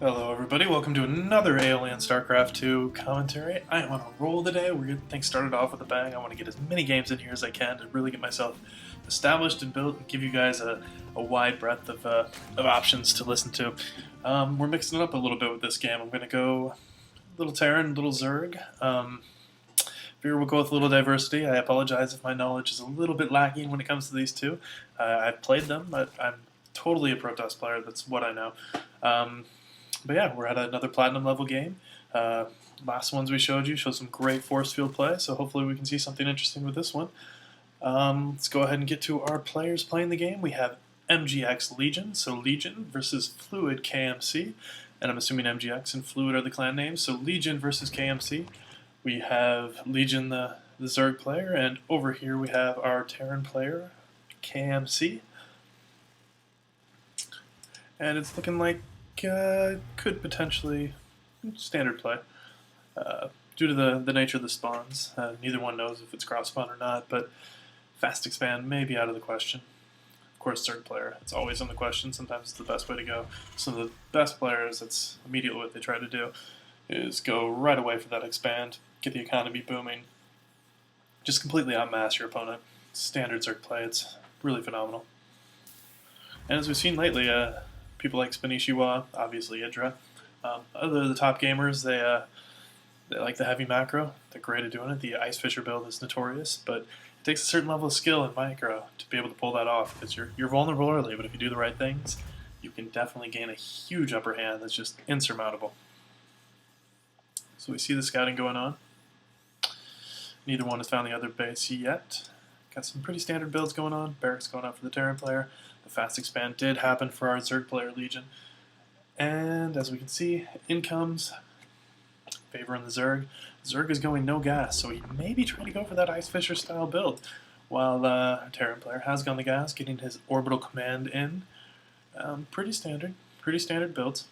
Hello everybody, welcome to another Aeolian Starcraft 2 commentary. I am on a roll today. We're getting things started off with a bang. I want to get as many games in here as I can to really get myself established and built and give you guys a wide breadth of options to listen to. We're mixing it up a little bit with this game. I'm going to go little Terran, little Zerg. Figure we'll go with a little diversity. I apologize if my knowledge is a little bit lacking when it comes to these two. I've played them, but I'm totally a Protoss player. That's what I know. But yeah, we're at another platinum level game. Last ones we showed you show some great force field play, so hopefully we can see something interesting with this one. Let's go ahead and get to our players playing the game. We have MGX Legion, so Legion versus Fluid KMC, and I'm assuming MGX and Fluid are the clan names, so Legion versus KMC. We have Legion, the Zerg player, and over here we have our Terran player, KMC. And it's looking like could potentially standard play. Due to the nature of the spawns, neither one knows if it's cross spawn or not, but fast expand may be out of the question. Of course, Zerg player, it's always in the question. Sometimes it's the best way to go. Some of the best players, that's immediately what they try to do, is go right away for that expand, get the economy booming, just completely outmass your opponent. Standard Zerg play, it's really phenomenal. And as we've seen lately, people like Spanishiwa, obviously Idra. Other the top gamers, they like the heavy macro. They're great at doing it. The Ice Fisher build is notorious, but it takes a certain level of skill in micro to be able to pull that off, because you're vulnerable early, but if you do the right things, you can definitely gain a huge upper hand that's just insurmountable. So we see the scouting going on. Neither one has found the other base yet. Got some pretty standard builds going on. Barracks going out for the Terran player. The fast expand did happen for our Zerg player Legion. And as we can see, in comes favoring the Zerg. Zerg is going no gas, so he may be trying to go for that Ice Fisher style build, while our Terran player has gone the gas, getting his orbital command in. Pretty standard builds.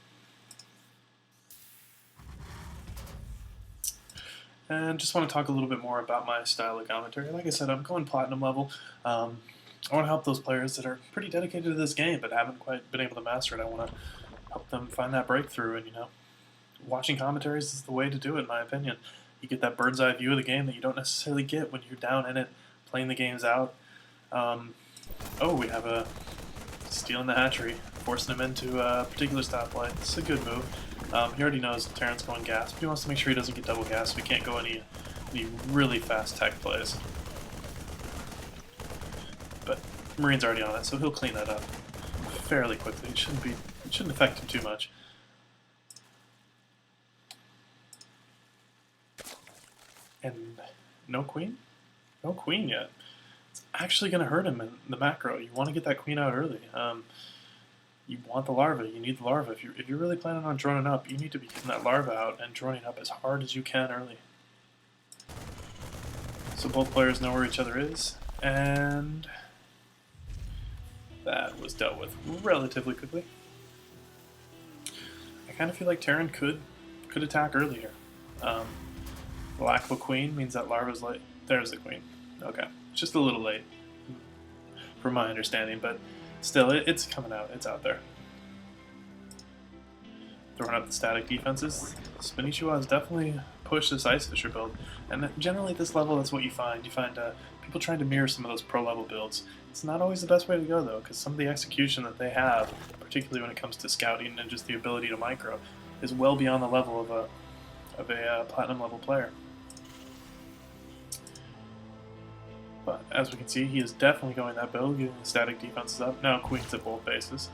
And just want to talk a little bit more about my style of commentary. Like I said, I'm going platinum level. I want to help those players that are pretty dedicated to this game but haven't quite been able to master it. I want to help them find that breakthrough, and watching commentaries is the way to do it, in my opinion. You get that bird's eye view of the game that you don't necessarily get when you're down in it, playing the games out. Oh, we have a stealing the hatchery, forcing him into a particular style play. It's a good move. He already knows Terran's going gas, but he wants to make sure he doesn't get double gas, so we can't go any really fast tech plays. But Marine's already on it, so he'll clean that up fairly quickly. It shouldn't affect him too much. And no queen? No queen yet. It's actually going to hurt him in the macro. You want to get that queen out early. You want the larva. You need the larva. If you're really planning on droning up, you need to be getting that larva out and droning up as hard as you can early. So both players know where each other is, and that was dealt with relatively quickly. I kind of feel like Terran could attack earlier. The lack of a queen means that larva's late. There's the queen. Okay, it's just a little late, from my understanding, but still, it's coming out. It's out there. Throwing up the static defenses. Spanishiwa has definitely pushed this Ice Fisher build, and generally at this level, that's what you find. You find people trying to mirror some of those pro-level builds. It's not always the best way to go, though, because some of the execution that they have, particularly when it comes to scouting and just the ability to micro, is well beyond the level of a platinum level player. But as we can see, he is definitely going that build, getting the static defenses up. Now queens at both bases.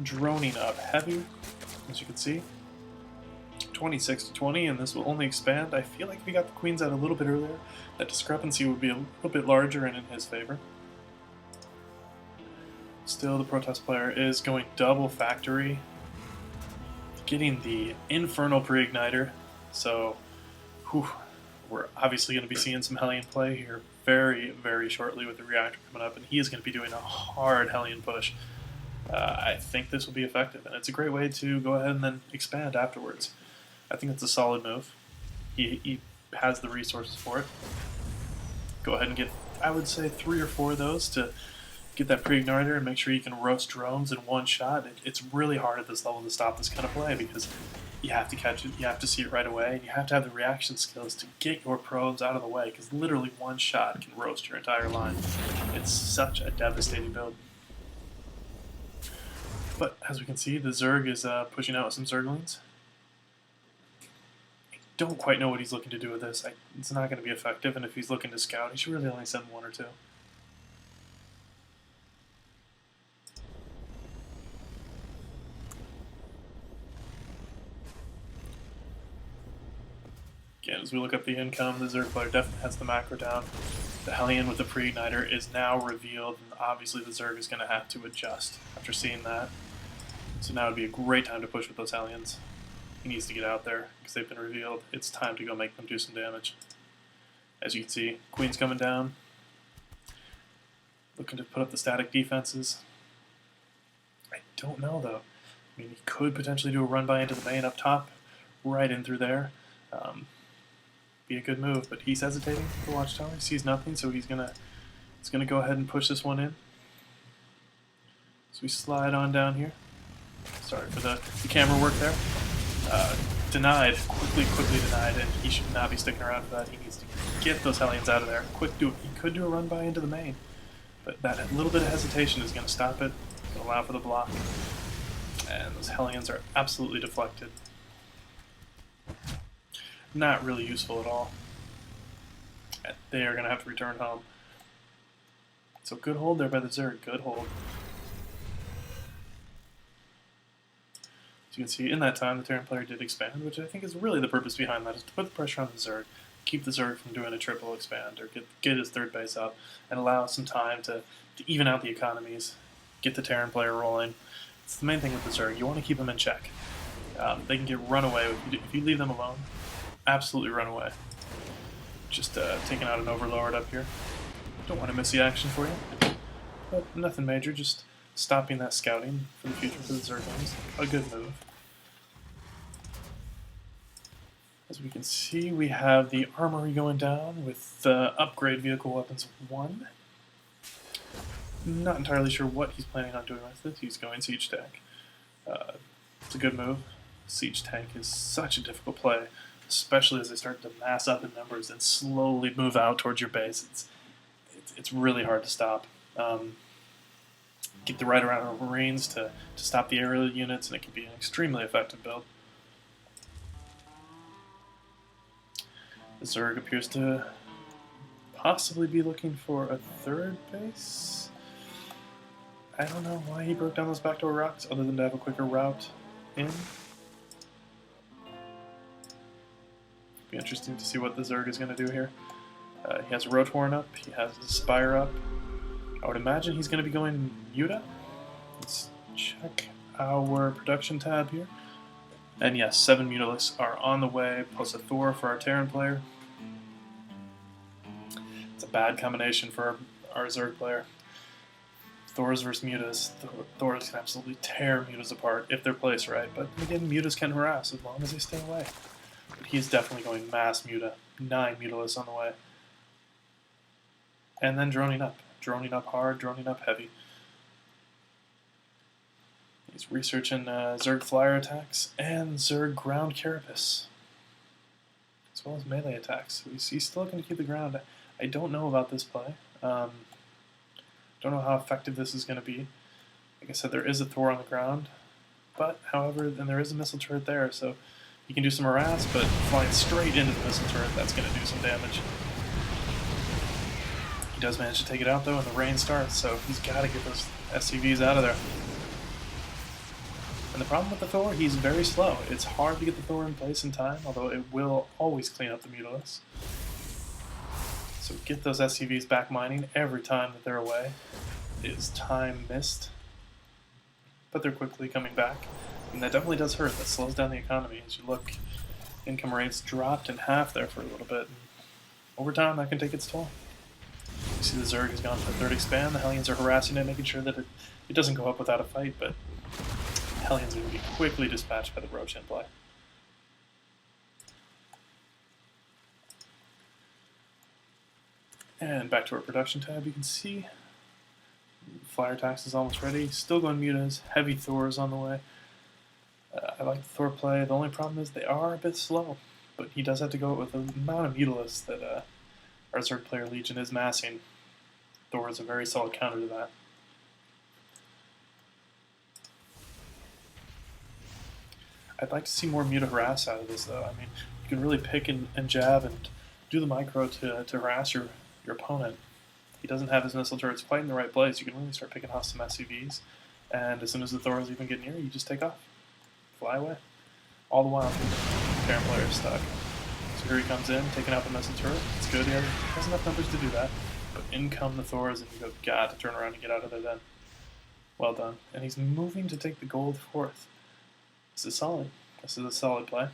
Droning up heavy, as you can see. 26 to 20, and this will only expand. I feel like if he got the queens out a little bit earlier, that discrepancy would be a little bit larger and in his favor. Still, the Protoss player is going double factory, getting the Infernal Pre-Igniter, so we're obviously going to be seeing some Hellion play here very, very shortly with the reactor coming up, and he is going to be doing a hard Hellion push. I think this will be effective, and it's a great way to go ahead and then expand afterwards. I think it's a solid move. He has the resources for it. Go ahead and get, I would say, 3 or 4 of those to get that pre-igniter and make sure you can roast drones in one shot. It's really hard at this level to stop this kind of play because you have to catch it, you have to see it right away, and you have to have the reaction skills to get your probes out of the way because literally one shot can roast your entire line. It's such a devastating build. But as we can see, the Zerg is pushing out with some Zerglings. I don't quite know what he's looking to do with this. It's not going to be effective, and if he's looking to scout, he should really only send one or two. Again, as we look up the income, the Zerg player definitely has the macro down. The Hellion with the pre-igniter is now revealed, and obviously the Zerg is going to have to adjust after seeing that. So now would be a great time to push with those Hellions. He needs to get out there because they've been revealed. It's time to go make them do some damage. As you can see, Queen's coming down, looking to put up the static defenses. I don't know though. I mean, he could potentially do a run by into the main up top, right in through there. Be a good move, but he's hesitating. The Watchtower, he sees nothing, so he's gonna go ahead and push this one in. So we slide on down here. Sorry for the camera work there. Denied, quickly denied, and he should not be sticking around for that. He needs to get those Hellions out of there. He could do a run by into the main, but that little bit of hesitation is going to stop it. It's going to allow for the block, and those Hellions are absolutely deflected. Not really useful at all. They are going to have to return home. So good hold there by the Zerg, good hold. As you can see, in that time, the Terran player did expand, which I think is really the purpose behind that, is to put the pressure on the Zerg, keep the Zerg from doing a triple expand, or get his third base up, and allow some time to even out the economies, get the Terran player rolling. It's the main thing with the Zerg. You want to keep them in check. They can get run away. If you leave them alone, absolutely run away. Just taking out an Overlord up here. Don't want to miss the action for you. But nothing major, just stopping that scouting for the future for the Zerglings. A good move. As we can see, we have the armory going down with upgrade vehicle weapons 1. Not entirely sure what he's planning on doing with it. He's going siege tank. It's a good move. Siege tank is such a difficult play, especially as they start to mass up in numbers and slowly move out towards your base. It's really hard to stop. Get the right amount of Marines to stop the aerial units, and it can be an extremely effective build. The Zerg appears to possibly be looking for a third base. I don't know why he broke down those backdoor rocks, other than to have a quicker route in. Be interesting to see what the Zerg is going to do here. He has a Rotorn up, he has his Spire up. I would imagine he's going to be going Muta. Let's check our production tab here. And yes, 7 Mutalisks are on the way, plus a Thor for our Terran player. It's a bad combination for our Zerg player. Thors versus Mutas. Thors can absolutely tear Mutas apart if they're placed right, but again, Mutas can harass as long as they stay away. But he's definitely going mass Muta. 9 Mutalisks on the way. And then droning up. Droning up hard, droning up heavy. He's researching Zerg flyer attacks and Zerg ground carapace, as well as melee attacks. He's still looking to keep the ground. I don't know about this play. Don't know how effective this is going to be. Like I said, there is a Thor on the ground, but however, then there is a missile turret there, so you can do some harass, but flying straight into the missile turret, that's going to do some damage. He does manage to take it out though, and the rain starts, so he's got to get those SCVs out of there. And the problem with the Thor, he's very slow. It's hard to get the Thor in place in time, although it will always clean up the Mutalisks. So get those SCVs back mining every time that they're away. It is time missed. But they're quickly coming back. And that definitely does hurt. That slows down the economy. As you look, income rates dropped in half there for a little bit. And over time, that can take its toll. You see the Zerg has gone for a third expand. The Hellions are harassing it, making sure that it doesn't go up without a fight, but Hellions are going to be quickly dispatched by the Roach in play. And back to our production tab, you can see Flyer tax is almost ready. He's still going mutas. Heavy Thors on the way. I like the Thor play. The only problem is they are a bit slow, but he does have to go with the amount of mutalisks that our Zerg player Legion is massing. Thor is a very solid counter to that. I'd like to see more muta harass out of this, though. I mean, you can really pick and jab and do the micro to harass your opponent. He doesn't have his missile turrets quite in the right place. You can really start picking off some SCVs, and as soon as the Thors even get near, you just take off. Fly away. All the while, the Terran player is stuck. So here he comes in, taking out the missile turret. It's good, he has enough numbers to do that. But in come the Thors, and you've got to turn around and get out of there then. Well done. And he's moving to take the gold fourth. This is solid. This is a solid play.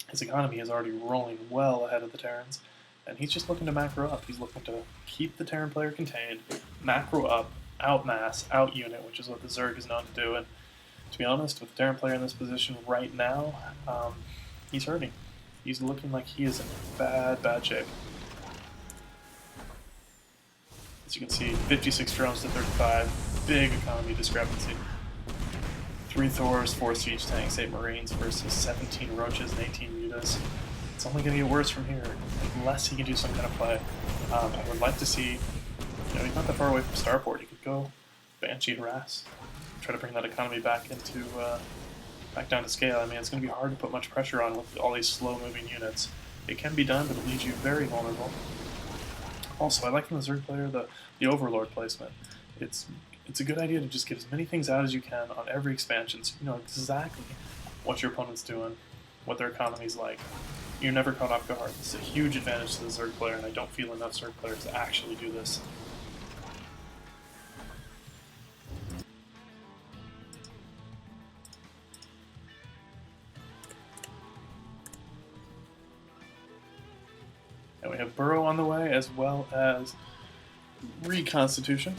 His economy is already rolling well ahead of the Terrans, and he's just looking to macro up. He's looking to keep the Terran player contained, macro up, outmass, out-unit, which is what the Zerg is known to do. And to be honest, with the Terran player in this position right now, he's hurting. He's looking like he is in bad shape. As you can see, 56 drones to 35, big economy discrepancy. 3 Thors, 4 siege tanks, 8 marines versus 17 roaches and 18 mutas. It's only going to get worse from here, unless he can do some kind of play. I would like to see, he's not that far away from Starport. He could go Banshee harass, try to bring that economy back into, back down to scale. I mean, it's going to be hard to put much pressure on with all these slow-moving units. It can be done, but it leaves you very vulnerable. Also, I like from the Zerg player the Overlord placement. It's a good idea to just get as many things out as you can on every expansion, so you know exactly what your opponent's doing, what their economy's like. You're never caught off guard. It's a huge advantage to the Zerg player, and I don't feel enough Zerg players to actually do this. And we have Burrow on the way, as well as Reconstitution.